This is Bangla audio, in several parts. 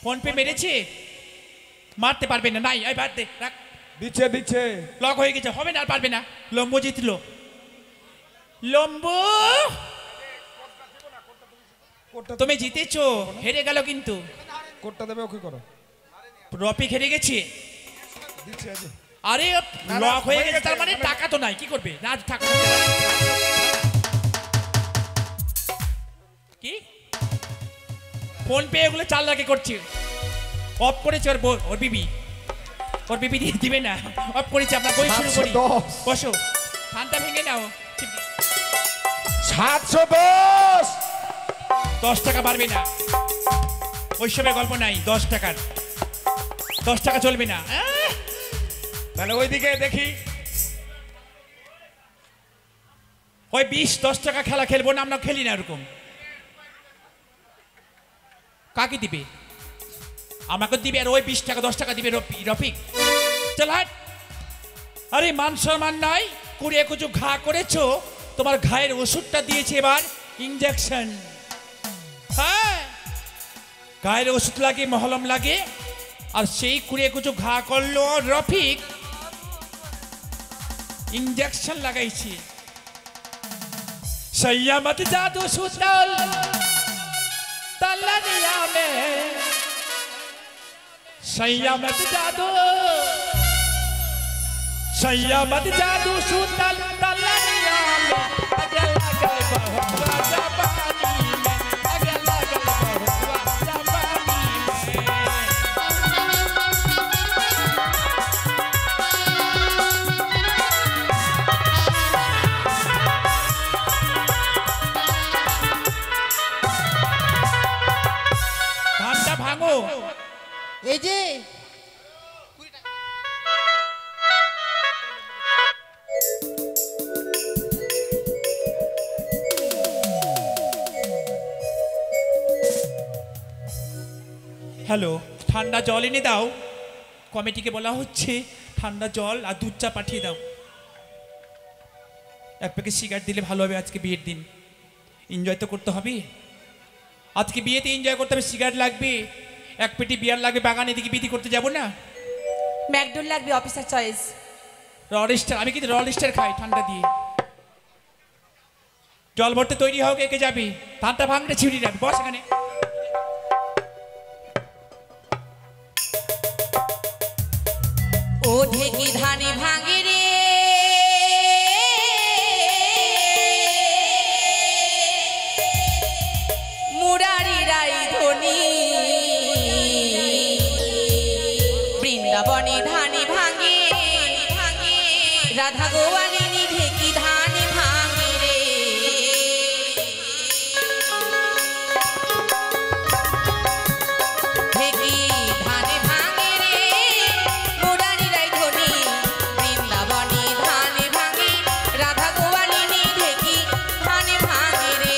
ফোন পে মেরেছে, মারতে পারবে না। নাই এই বাদ দে, রাখ। দিচ্ছে দিচ্ছে লক হয়ে গেছে, হবে না, আর পারবে না। লম্বু জিতলো। লম্বু তুমি জিতেছো, হেরে গেল কিন্তু। কোডটা দেবে, ওকে করো। রফিক হেরে গেছে। দিচ্ছে আরে লক হয়ে গেছে, তার মানে টাকা তো নাই, কি করবে? না টাকা কি ফোন পে এগুলো 4 লাখে করছে। অফ করেছে ওর বিবি, ওর বিবি দিয়ে দিবে না, অফ করেছে। আমরা বই শুরু করি, বসো, ঠান্ডা ভেঙে নাও। 710 10 টাকা বাড়বে না, ওইসবের গল্প নাই। 10 টাকার 10 টাকা চলবে না। তাহলে ওইদিকে দেখি। ওই 20-10 টাকা খেলা খেলবো না, আমরা খেলি না এরকম। কাকে দিবে? আমাকে দিবে, আর ওই 20 টাকা 10 টাকা দিবে রফিক। চল হাট। আরে মান সম্মান নাই, কুড়িয়ে কুচু ঘা করেছো, তোমার ঘায়ের ওষুধটা দিয়েছে এবার, ইঞ্জেকশন। হ্যাঁ, গায়ের ওষুধ লাগে, মহলম লাগে, আর সেই কুড়িয়ে কুচু ঘা করলো রফিক, ইঞ্জেকশন লাগাইছি। সৈয়ামত জাদু সুতল तलनिया में, सैयमत जादू सुतल तलनिया में, अगे लगल बहुआ जवानी में, अगे लगल बहुआ जवानी ভাঙো। এই যে হ্যালো, ঠান্ডা জল এনে দাও। কমিটিকে বলা হচ্ছে ঠান্ডা জল আর দুধ চা পাঠিয়ে দাও। 1 প্যাকেট সিগারেট দিলে ভালো হবে, আজকে বিয়ের দিন, এনজয় তো করতে হবে। আজকে বিয়েতে এনজয় করতে হবে, সিগারেট লাগবে, 1 পেটি বিয়ার লাগবে, বাগানে দিকে বিধি করতে যাব না। ম্যাকডোল লাগবে, অফিসার চয়েস। রলিস্টার, আমি কিন্তু রলিস্টার খাই ঠান্ডা দিয়ে। জল ভরতে তৈরি হোক, একে যাবি, ঠান্ডা ভাঙলে ছিঁড়ি যাবি। বস এখানে। ও ঢেকি ধানে ভাঙে রে, মুরারি রাই ধনি, বৃন্দাবনে ধানে ভাঙে, রাধা গোয়ালিনী ঢেকি ধানে ভাঙে রে। ঢেকি ধানে ভাঙে রে, মুরারি রাই ধনি, বৃন্দাবনে ধানে ভাঙে, রাধা গোয়ালিনী ঢেকি ধানে ভাঙে রে।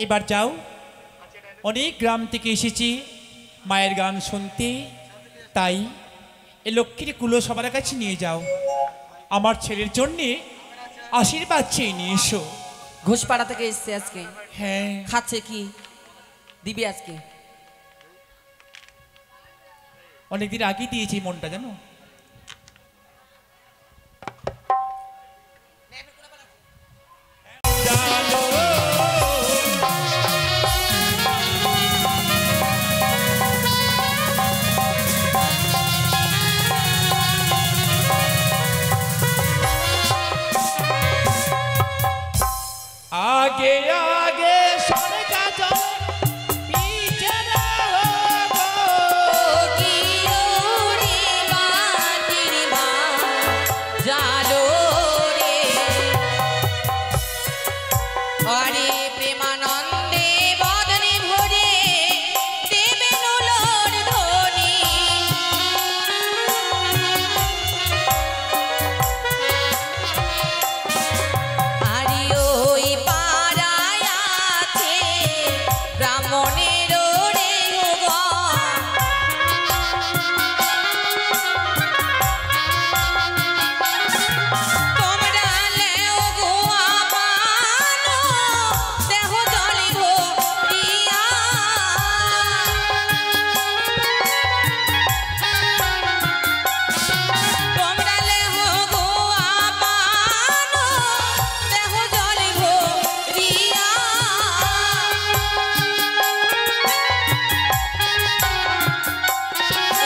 এবার যাও, অনেক গ্রাম থেকে এসেছি মায়ের গান শুনতে, তাই এ লক্ষ্মীর কুলো সবার কাছে নিয়ে যাও, আমার ছেলের জন্যে আশীর্বাদ চেয়ে নিয়ে এসো। ঘুষপাড়া থেকে এসছে আজকে, হ্যাঁ খাচ্ছে কি দিবি আজকে? অনেকদিন আগে দিয়েছি মনটা, জানো। आगे आगे सरका जाओ पीछे ना हो गिरोरे बातिरी बा जालो रे अरे प्रेमानंदे बदने भरे देवे नुलोर ध्वनि আরে ওই পাড়ায় আছে ব্রাহ্মণের রে গো তোমরা লেও গো আমানো দেহ জলে ভরিয়া তোমরা লেও গো আমানো দেহ জলে ভরিয়া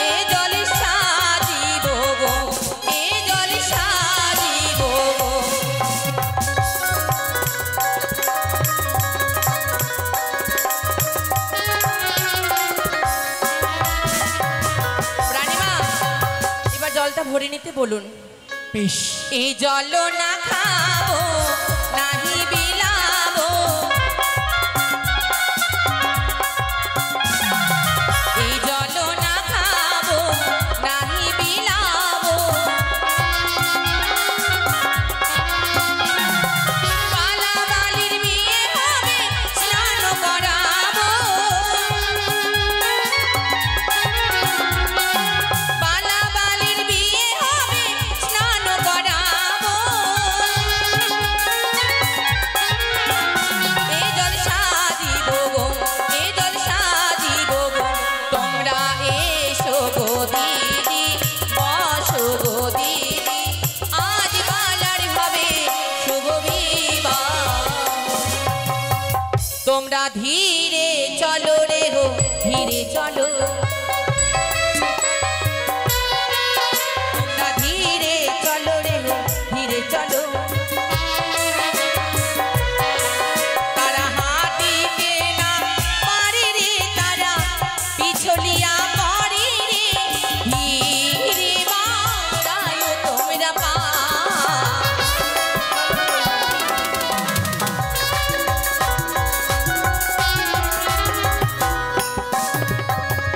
এ জলে সাজিব গো এ জলে সাজিব গো রানীমা এবার জলটা ভরে নিতে বলুন। বেশ এই জল না খাবো নাহি বিলাবো এই জল না খাবো নাহি বিলাবো পালা বালির বিয়ে হবে স্নান করাবো পালা বালির বিয়ে হবে স্নান করাবো এ জল সাজিব গো এ জল সাজিব গো তোমরা এসো গো দিদি বসো গো দিদি আজ বালার হবে শুভ বিবাহ তোমরা ধীরে চলো রে গো ধীরে চলো তোমরা ধীরে চলো রে গো ধীরে চলো তারা হাঁটিতে না পারে রে তারা পিছলিয়া পড়ে রে ধীরে বাড়ায় তোমরা পা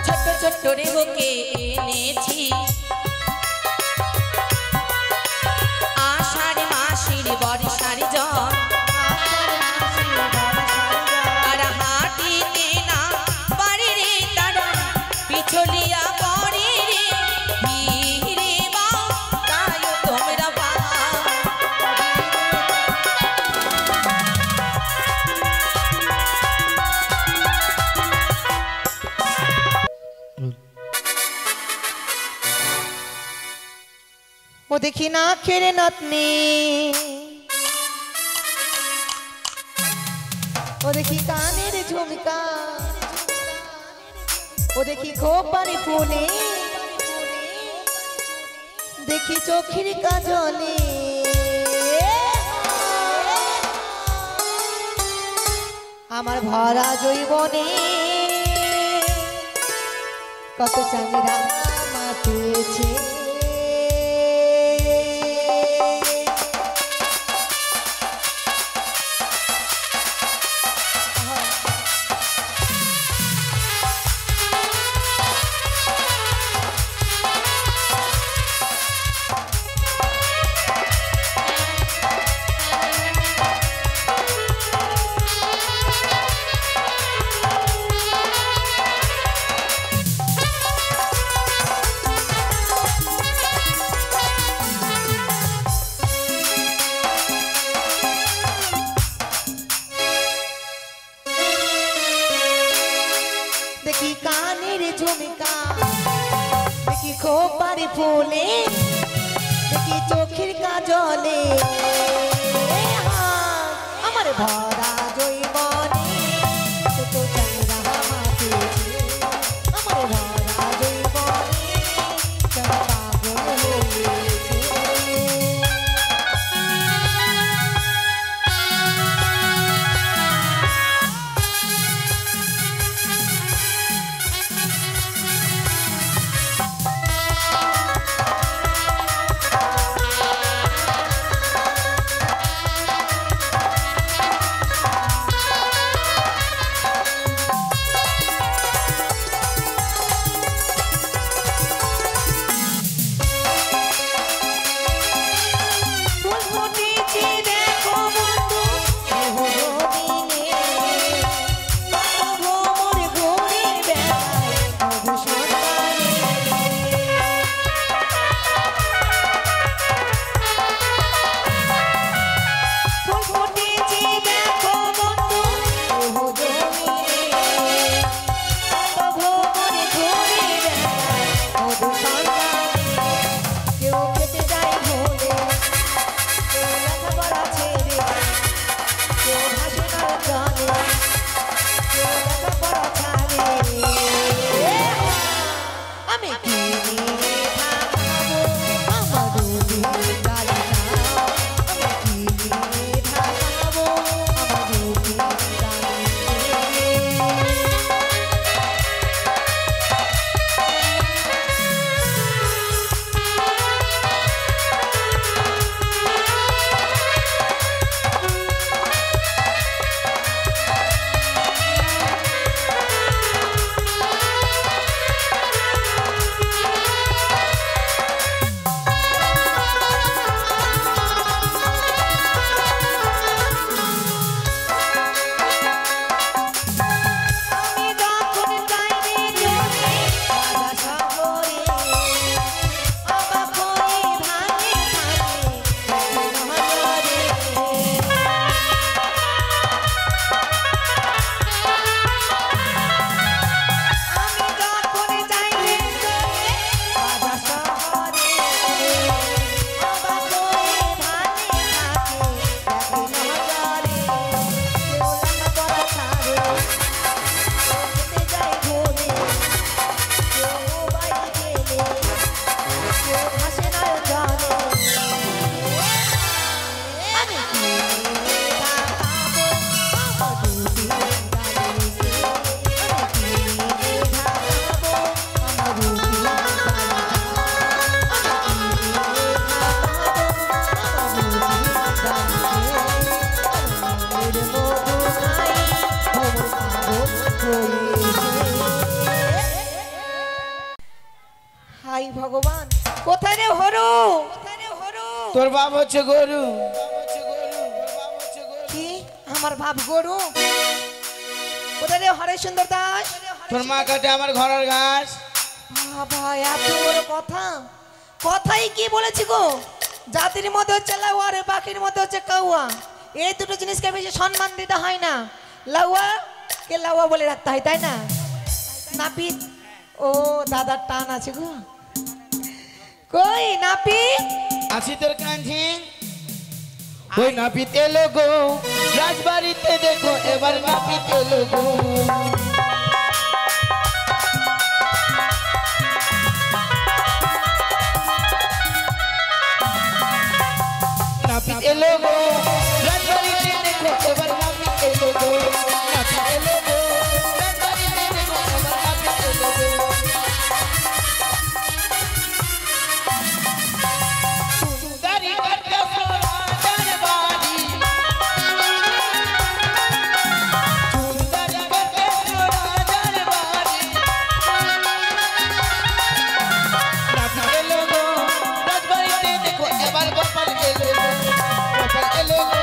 ছোট্ট ছোট্ট রে ওকে এনেছি আষাঢ় মাসের বর্ষার জল তারা হাঁটিতে না পারে রে তারা পিছলিয়া পড়ে রে ধীরে বাড়ায় তোমরা পা ও দেখি না খেরে নতনি ও দেখি কানের ঝুমকা ও দেখি খোপারে ফুলে দেখি চোখের কাজলে আমার ভরা জৈবনে কত চাঁদেরা মাতেছে খোপারি ফুলে দেখি চোখের কাজলে আমার ভরা জৈবনে তো চাঁদা মাতেছে আমার ভরা জৈবনে চাঁদা পাগল হয়েছে হাই ভগবান কোথায় রে হরু তোর বাপ হচ্ছে গরু কি আমার বাপ গরু কোথায় রে হরে সুন্দর দাস তোর মা কাটে আমার ঘরের ঘাস বাবা এত বড় কথা কথাই কি বলেছি গো জাতির মধ্যে হচ্ছে লাউয়া আর বাকির মধ্যে হচ্ছে কাউয়া এই দুটো জিনিসকে বেশি সম্মান দিতে হয় না লাউয়া কে লাউয়া বলে রাখতে হয় তাই না নাপিত ও দাদার টান আছে গো কই নাপিত আছি তোর কাঁধে ওই নাপিত এলো গো রাজবাড়িতে দেখো এবার নাপিত এলো গো নাপিত এলো গো রাজবাড়িতে দেখো এবার নাপিত এলো গো নাপিত এলো গো রাজবাড়িতে দেখো এবার নাপিত এলো গো সুন্দরী করতে সোনা দরবারি সুন্দরী করতে সোনা দরবারি নাপিত এলো গো রাজবাড়িতে দেখো এবার গোপাল এলো গো গোপাল এলো গো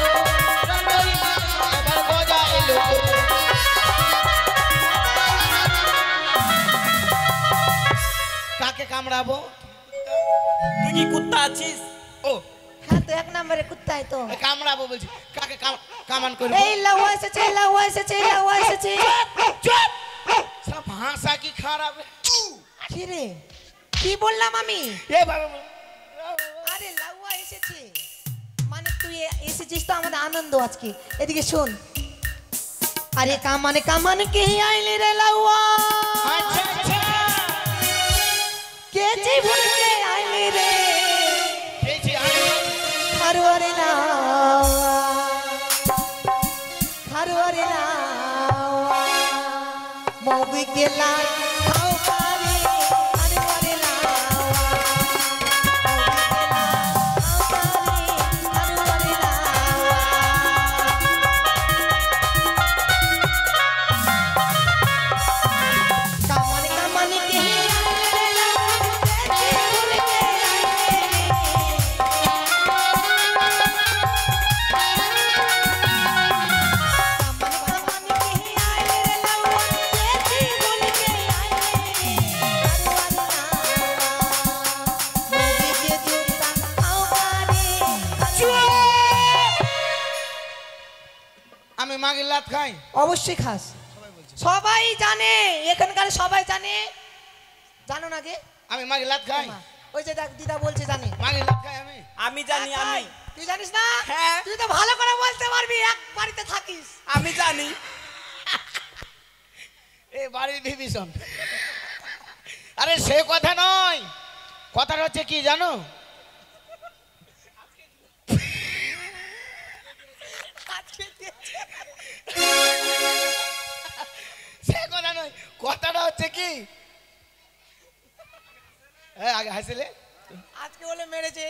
রাজবাড়িতে এবার গজা এলো গো কাকে কামড়াবো তুই কি কুত্তা আছিস ও হ্যাঁ তো এক নম্বরে কুত্তাই তো কামড়াবো বলছি কাকে কামান করবো এই লাউয়া এসেছে লাউয়া এসেছে লাউয়া এসেছে চুপ সব ভাষা কি খারাপ কি রে কি বললাম আমি? এ বাবা আরে লাউয়া এসেছে, মানে তুই এসেছিস তো আমাদের আনন্দ আজকে। এদিকে শোন, আরে কামানে কে আইলে রে লাউয়া, আচ্ছা আচ্ছা কে জীবন কে আইলে রে কেজি আই খারুয়ারে লাউয়া, খারুয়ারে লাউয়া মৌবি কে লাল খাও পারে খারুয়ারে লাউয়া, মৌবি কে লাল খাও পারে খারুয়ারে লাউয়া। কামানে কে আইলে রে লাউয়া, আমি মাগির লাত খাই। অবশ্যই খাস, সবাই জানে, এখানকার সবাই জানে। জানো না গে? আমি মাগির লাত খাই। ওই যে দেখ দিদা বলছে জানে। মাগির লাত খাই আমি। আমি জানি, আমি তুই জানিস না? হ্যাঁ। তুই তো ভালো করে বলতে পারবি, এক বাড়িতে থাকিস। আমি জানি। এ বাড়ির বিভীষণ। আরে সে কথা নয়, কথাটা হচ্ছে কি জানো? সে কথা নয়, কথাটা হচ্ছে কি, আগে হাসিলে। আজকে বলে মেরেছে।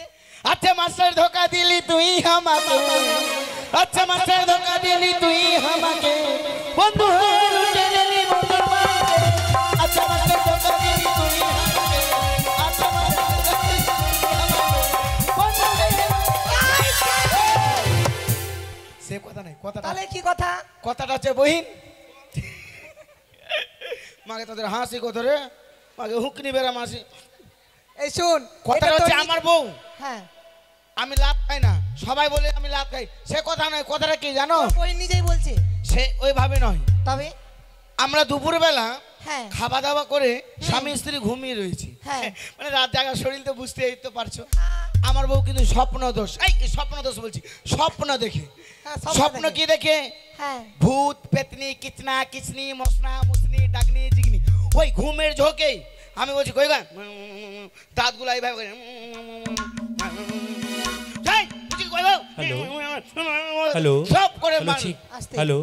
अच्छा मास्टर धोखा दिली तू ही हमके, अच्छा मास्टर धोखा दिली तू ही हमके, बंधु है लुटे दिली बंधु मांगे, अच्छा मास्टर धोखा दिली तू ही हमके, अच्छा मास्टर धोखा दिली तू ही हमके, बंधु है। से কথা নাই, কথাটা তাহলে কি কথা? কথাটা হচ্ছে বহিন মাগে তোদের হাসি কত রে, মাগে হুকনি বেরা মাসি। এই শুন, কথাটা হচ্ছে আমার বউ, হ্যাঁ আমি লাভ খাই না, সবাই বলে আমি লাভ খাই, সে কথা নয়। কথাটা কি জানো? ওই নিজেই বলছে। সে ওইভাবে নয়। তবে আমরা দুপুরবেলা হ্যাঁ খাওয়া দাওয়া করে স্বামী স্ত্রী ঘুমিয়ে রয়েছি, হ্যাঁ। মানে রাত জাগা শরীর তো বুঝতেই তো পারছো। আমার বউ কিন্তু স্বপ্ন দোষ, এই স্বপ্ন দোষ বলছি, স্বপ্ন দেখে। হ্যাঁ, স্বপ্ন কি দেখে? হ্যাঁ ভূত পেতনি কিচনা কিচনি মশনা মুসনি ডাকনি জিগনি, ওই ঘুমের ঝোঁকে আমি বলছি কই গা, দাঁতগুলো এইভাবে করে যাই, বুঝি কই গো? হ্যালো। হ্যালো। সব করে হ্যালো, মার। ঠিক। আস্তে। হ্যালো,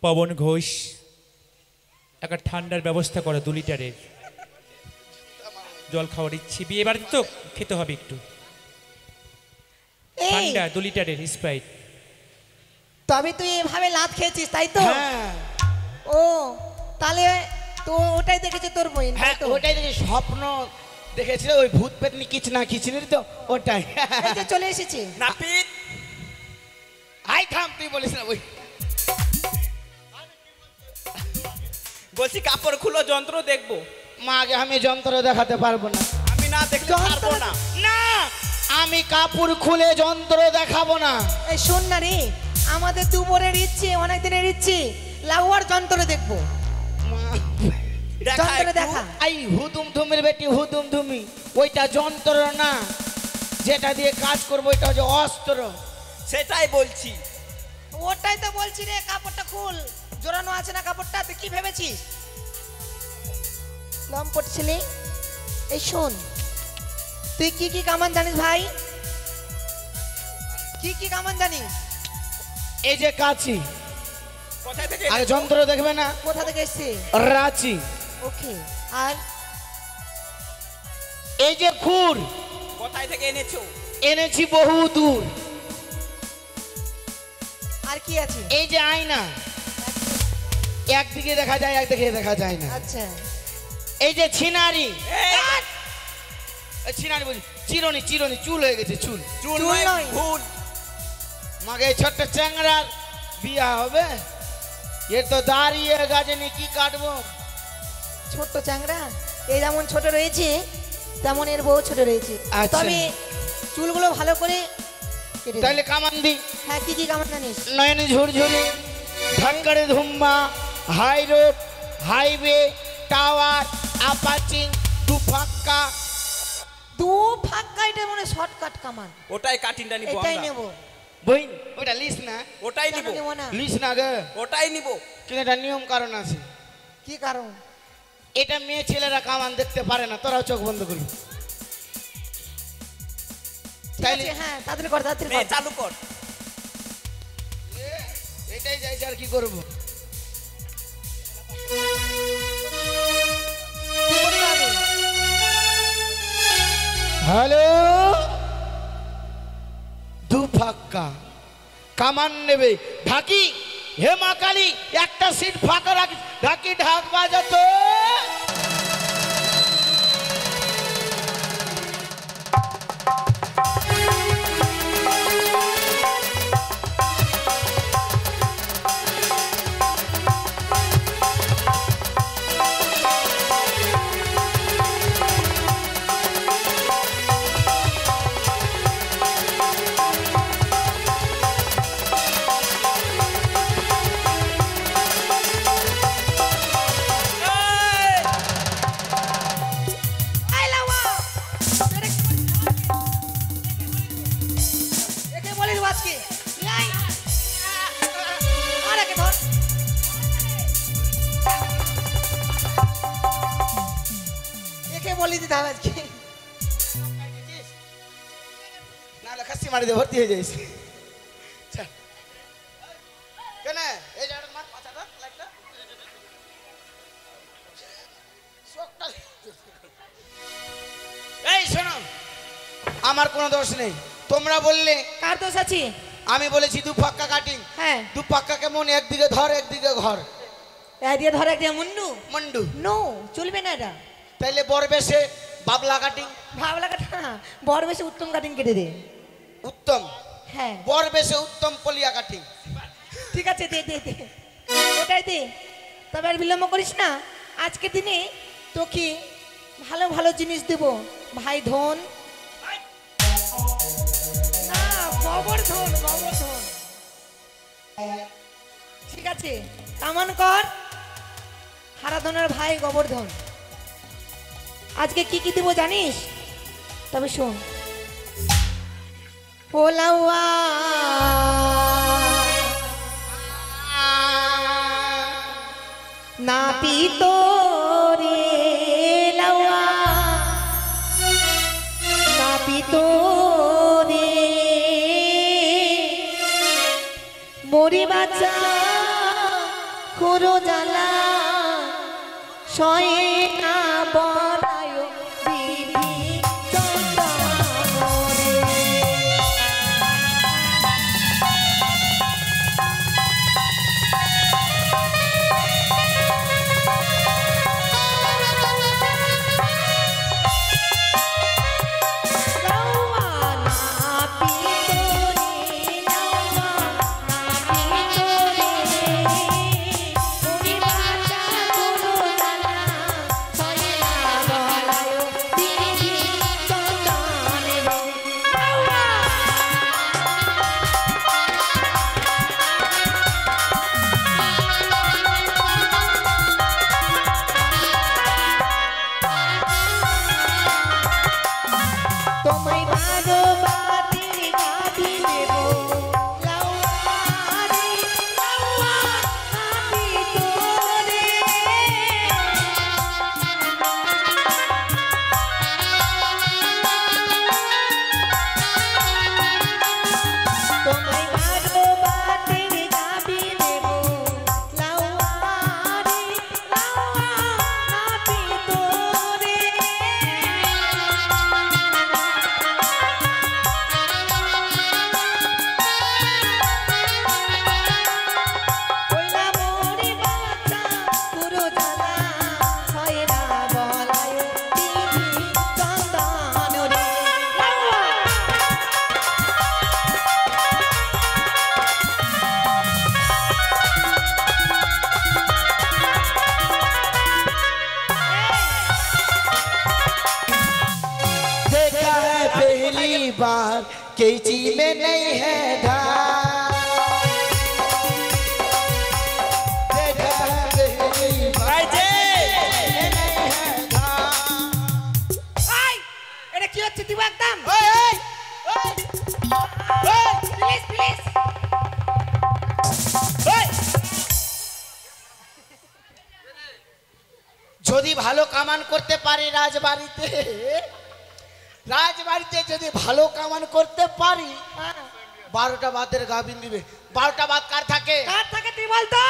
পবন ঘোষ, একটা ঠান্ডার ব্যবস্থা করো 2 লিটারের। জল খাওয়ার ইচ্ছে, বিয়ে বাড়িতে তো খেতে হবে একটু এই ঠান্ডা। 2 লিটারের স্প্রাইট। তবে তুই এভাবে লাত খেয়েছিস তাই তো? হ্যাঁ ও তাহলে তো ওটাই দেখেছে তোর বোন, তাই হ্যাঁ, তো? ওটাই দেখি স্বপ্ন দেখেছিল, ওই ভূত পেতনি কিচনা কিচনির তো ওটাই। এই যে চলে এসেছে। নাপিত, আই থাম, তুই বলিস না ওই। বলছি কাপড় খুলো, যন্ত্র দেখবো। মাকে আমি যন্ত্র দেখাতে পারবো না। আমি না দেখলে পারবো না। না, আমি কাপড় খুলে যন্ত্র দেখাবো না। এই শোন না রে, আমাদের দুপুরের ইচ্ছে, অনেক দিনের ইচ্ছে, লাউয়ার যন্ত্র দেখবো। দেখা যন্ত্র একটু। দেখা। এই হুতুম ধুমির বেটি হুতুম ধুমি, ওইটা যন্ত্র না, যেটা দিয়ে কাজ করবো ওইটা হচ্ছে অস্ত্র। সেটাই বলছি। ওটাই তো বলছি রে, কাপড়টা খুল, জোরানো আছে না কাপড়টা, তুই কি ভেবেছিস? লম্পট ছেলে। এই শোন, তুই কি কি কামান জানিস ভাই? কি কি কামান জানিস? এই যে কাচি, কোথায় থেকে আগে যন্ত্র দেখবে না, কোথা থেকে এসছে? রাঁচি। ওকে, আর এই যে খুর, কোথায় থেকে এনেছো? এনেছি বহু দূর। আর কি আছে? এই যে আয়না, একদিকে দেখা যায় একদিকে দেখা যায় না। আচ্ছা, এই যে ছিনারি, এই, ছিনারি বলছি, চিরনি চিরনি, চুল হয়ে গেছে চুল। চুল চুল নয়, নয়। ভুল। মাকে এই ছোট্ট চ্যাংড়ার বিয়া হবে, এর তো দাঁড়িয়ে গাজনি কি কাটবো। ছোট্ট চ্যাংড়া, এই যেমন ছোট রয়েছে তেমন এর বউ ছোট রয়েছে। আচ্ছা। তবে চুলগুলো ভালো করে কেটে দে। তাহলে কামান দি, হ্যাঁ, কি কি কামান জানিস? নয়নে ঝুরঝুরি, ধানকারে ধুম্বা, হাই রোড, হাইওয়ে, টাওয়ার, আপাচিং, দুফাক্কা, শর্টকাট কামান, ওটাই কাটিংটা নিব এটাই আমরা। নেব। বইন ওটা লিস না, ওটাই কেন নিব, নেব না? লিস না গে, ওটাই নিব। কিন্তু এটা নিয়ম কারণ আছে। কি কারণ? এটা মেয়ে ছেলেরা কামান দেখতে পারে না, তোরাও চোখ বন্ধ করবি। ঠিক তাইলে আছে, হ্যাঁ তাড়াতাড়ি কর, তাড়াতাড়ি নে কর। চালু কর। এটাই যাইছে আর কি করব। কি করতে হবে? হ্যালো, দু ফাক্কা কামান নেবে। ঢাকি, হে মা কালী, একটা সিট ফাঁকা রাখি। ঢাকি ঢাক বাজাতো। এই লাউয়া! একে বলি দেবো আজকে। এই! আর একে ধর। একে বলি দিতে হবে আজকে। নাহলে খাসি মারি দিয়ে ভর্তি হয়ে যাইছে। কেন এই জায়গাটা মার পাছাটা লাইটটা শোকটা। এই শোনো, আমার কোনো দোষ নেই। তোমরা বললে, কার দোষ আছে? আমি বলেছি দু ফাক্কা কাটিং। হ্যাঁ, দু ফাক্কা কেমন, একদিকে ধর একদিকে ঘর। এ দিয়ে ধর একদিকে মুন্ডু। মন্ডু। নো, চলবে না এটা। তাইলে বর বেশে বাবলা কাটিং। ভাবলা কাটা না, বড় বেশি উত্তম কাটিং কেটে দে। উত্তম। হ্যাঁ বর বেশে উত্তম পলিয়া কাটিং। ঠিক আছে, দে দে দে, ওটাই দে। তবে আর বিলম্ব করিস না, আজকের দিনে তোকে ভালো ভালো জিনিস দেব। ভাই ধন না, গোবর্ধন, গোবর্ধন। ঠিক আছে, কেমন কর। হারাধনের ভাই গোবর্ধন। আজকে কি কি দেব জানিস? তবে শোন। পোলাওয়া না পিতো রে লাউয়া, না পিতো রে মরি বাচ্চা খুরো জ্বালা শয়ে না বলায় বিধি চন্দ্রে। তোমায় ভালো বাতির গাবি দেব লাউয়া রে, লাউয়া গাবি তোরে। তোমায় ভালো বাতির গাবি দেব লাউয়া রে, লাউয়া গাবি তোরে। কইলা মোরে বাচ্চা পুরো জ্বালা হয় না বলায় বিধি চন্দন রে। देखा है पहली बार कैची में नहीं है धार। देखा है पहली बार कैची में नहीं है धार। এই, এটা কি হচ্ছে দিব একদম? ओए, ओए, যদি ভালো কামান করতে পারি রাজবাড়িতে, রাজবাড়িতে যদি ভালো কামান করতে পারি, 12টা বাতের গাভিন দিবে। 12টা বাত কার থাকে? কার থাকে তুই বলতো?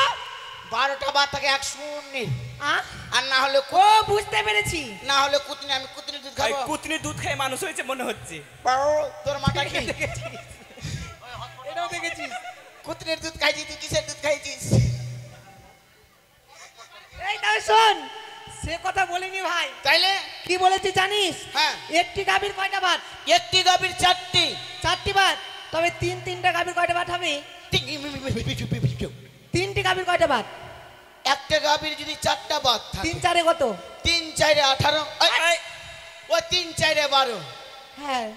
12টা বাত থাকে এক শূন্যের। আহ? আর না হলে ও বুঝতে পেরেছি। না হলে কুতনি, আমি কুতনির দুধ ভাই খাবো। কুতনির দুধ খেয়ে মানুষ হয়েছে মনে হচ্ছে। বাবু, তোর মাথা কি? এটাও দেখেছিস? কুতনির দুধ খাইছিস, তুই কিসের দুধ খাইছিস? এই তাই শোন, সে কথা বলিনি ভাই। তাইলে কি বলেছি জানিস? হ্যাঁ। একটি গাভীর কয়টা বাত? একটি গাভীর 4টি। 4টি বাত। তবে তিনটা গাভীর কয়টা বাত হবে? 3টি গাভীর কয়টা বাত? একটা গাভীর যদি 4টা বাত থাকে, 3 4 কত? 3 4 18, ও 3 4 12। হ্যাঁ,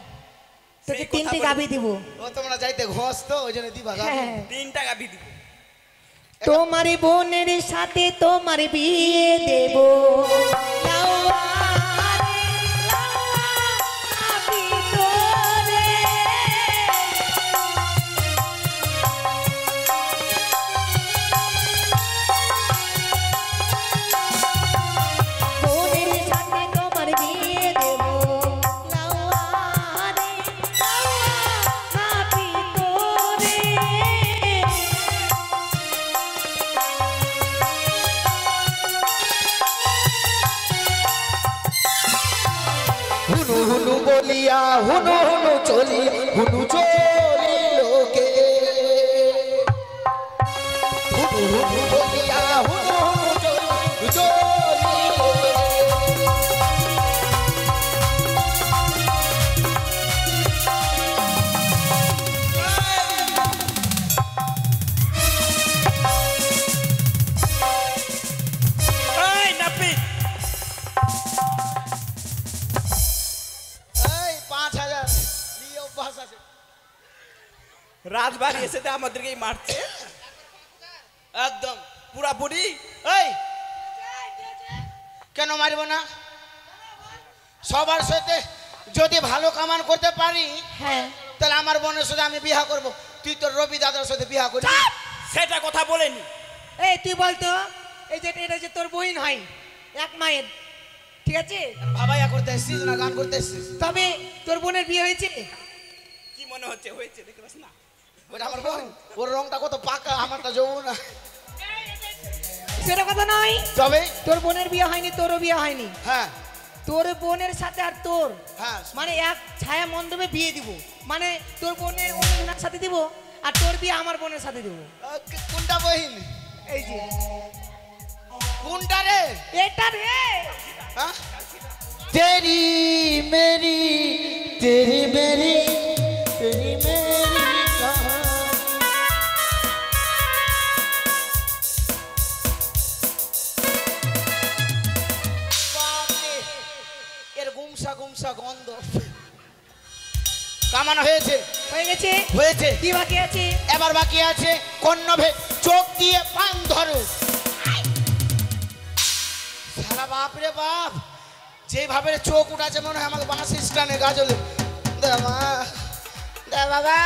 তোকে সেই কথা 3টি বলি। গাভী দিব। ও তোমরা যাইতে ঘষ তো, ওই জন্য দিবা গাভী। হ্যাঁ। 3 টাকা বিধি। তোমার বোনের সাথে তোমার বিয়ে দেব। লাউয়া রে, লাউয়া, আমি তোরে। বোনের সাথে তোমার বিয়ে দেব। লাউয়া রে, লাউয়া, আমি তোরে। হুনু হুনু বলিয়া হুনু হুনু চলি, হুনু চলি লোকে। হুনু হুনু বলিয়া হুনু হুনু চলি, চলি লোকে। এই নাপিত, এই 5000 নিয়ে অভ্যাস আছে। রাজবাড়ি এসে তো আমাদেরকেই মারছে একদম পুরাপুরি। এই কেন মারবো না? সবার সাথে যদি ভালো কামান করতে পারি, হ্যাঁ, তাহলে আমার বোনের সাথে আমি বিয়া করব। তুই তোর রবি দাদার সাথে বিয়া করবি। সেটা কথা বলেনি। এই তুই বলতো, এই যে এটা যে তোর বইন হয় এক মায়ের, ঠিক আছে? ভাবাইয়া করতে এসছিস না গান করতে এসছিস? তবে তোর বোনের বিয়ে হয়েছে? কি মনে হচ্ছে হয়েছে দেখতে পাস না? ওটা আমার বোন, ওর রংটা কত পাকা, আমারটা যৌবন না। সেটা কথা নয়, তবে তোর বোনের বিয়ে হয়নি, তোরও বিয়ে হয়নি। হ্যাঁ তোর বোনের সাথে আর তোর হ্যাঁ মানে এক ছায়া মণ্ডপে বিয়ে দিব। মানে তোর বোনের অন্যের সাথে দিব, আর তোর বিয়ে আমার বোনের সাথে দিব। কোনটা বহিন? এই যে কোনটা রে? এটা রে। হ্যাঁ? तेरी मेरी तेरी मेरी तेरी मेरी कहानी। বাপরে, এর গুমসা গুমসা গন্ধ। কামানো হয়েছে? হয়ে গেছে। হয়েছে। কি বাকি আছে? এবার বাকি আছে কর্ণভে চোখ দিয়ে পান ধরো। সারা বাপ রে বাপ, যেভাবে চোখ উঠাছে মনে হয় আমাকে বাঁশি স্টানে গাজলে। দেবা দে বাবা,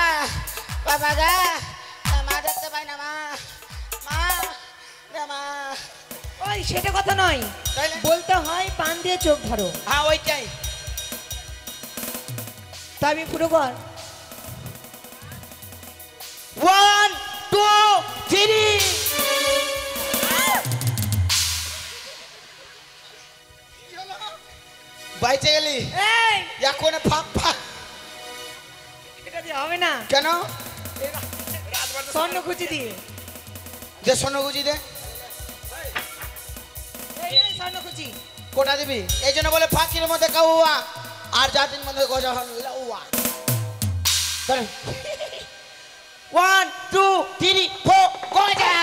বাবা গা, মা দেখতে পাই না, মা মা দে মা। ওই সেটা কথা নয়, তাইলে? বলতে হয় পান দিয়ে চোখ ধরো। হ্যাঁ ওইটাই। তা আমি পুরো কর। 1 2 3। বাইচে গেলি এই এখন ফাঁক ফাঁক এটা দিয়ে হবে না, কেন? স্বর্ণ খুঁজি দিয়ে। যে সোনগুজি দে, এই নে স্বর্ণ খুঁজি। কোটা দিবি? এই জন্য বলে ফাঁকির মধ্যে কাউয়া আর জাতির মধ্যে গজা হল লাউয়া। 1 2 3 4 গজা।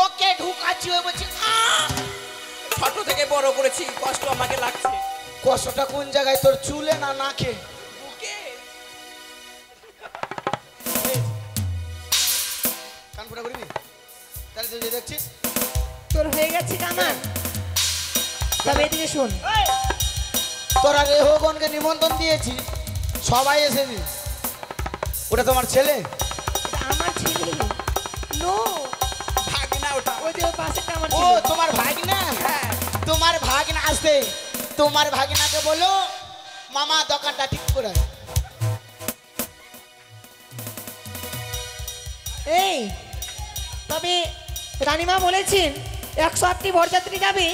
ওকে ঢুকাচ্ছি, ওই বলছি ছোট থেকে বড় করেছি, কষ্ট আমাকে লাগছে। কষ্টটা কোন জায়গায়, তোর চুলে না নাকে? বুকে। কান ফোটা করবি তাহলে তুই যে দেখছিস। তোর হয়ে গেছে কামান। তবে এদিকে শোন, তোরা রেহগণকে নিমন্ত্রণ দিয়েছি, সবাই এসেছি। ওটা তোমার ছেলে? এটা আমার ছেলে। নো, ভাগনা ওটা। পাশেটা আমার ও ছিল। তোমার ভাগনা তোমার ভাগনা আসতে তোমার ভাগনাকে বলো মামা দোকানটা ঠিক করে এই তবে রানীমা বলেছেন 108টি বরযাত্রী যাবে,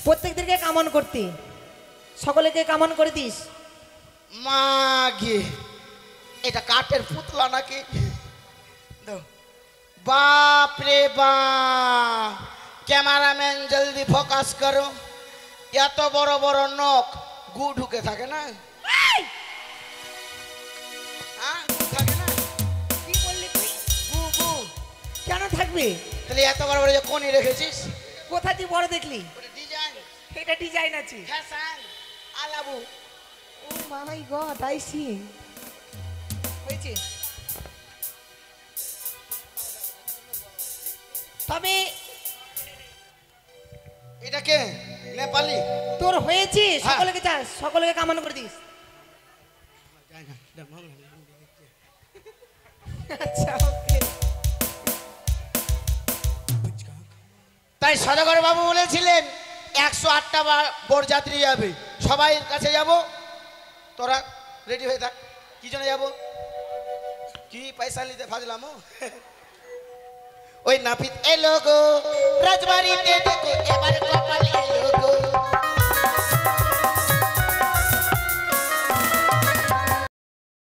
প্রত্যেকদেরকে কামন করতে, সকলকে কামন করে দিস। মাগে এটা কাঠের পুতলা নাকি দাও। বাপ রে বাপ, ক্যামেরাম্যান জলদি ফোকাস করো, এত বড় বড় নখ গু ঢুকে থাকে না? হ্যাঁ, গু থাকে না? কি বললি তুই? গু গু কেন থাকবে? তাহলে এত বড় বড় যে কোনি রেখেছিস? কোথা দিয়ে বড় দেখলি? ওটা ডিজাইন, এটা ডিজাইন আছে। ফ্যাশন, আলাবু। Oh my God, I see. হয়েছে। তবে এটা কে? নেপালি? তোর হয়েছে, হ্যাঁ। সকলকে চাস, সকলকে কামন করে দিস। আচ্ছা ওকে। তাই সদাগর বাবু বলেছিলেন 108টা বরযাত্রী যাবে, সবাই কাছে যাব, তোরা রেডি হয়ে থাক। কি জন্য যাব? কি পয়সা নিতে ফাজলাম? ওই নাপিত এলো গো রাজবাড়িতে, দেখো এবারে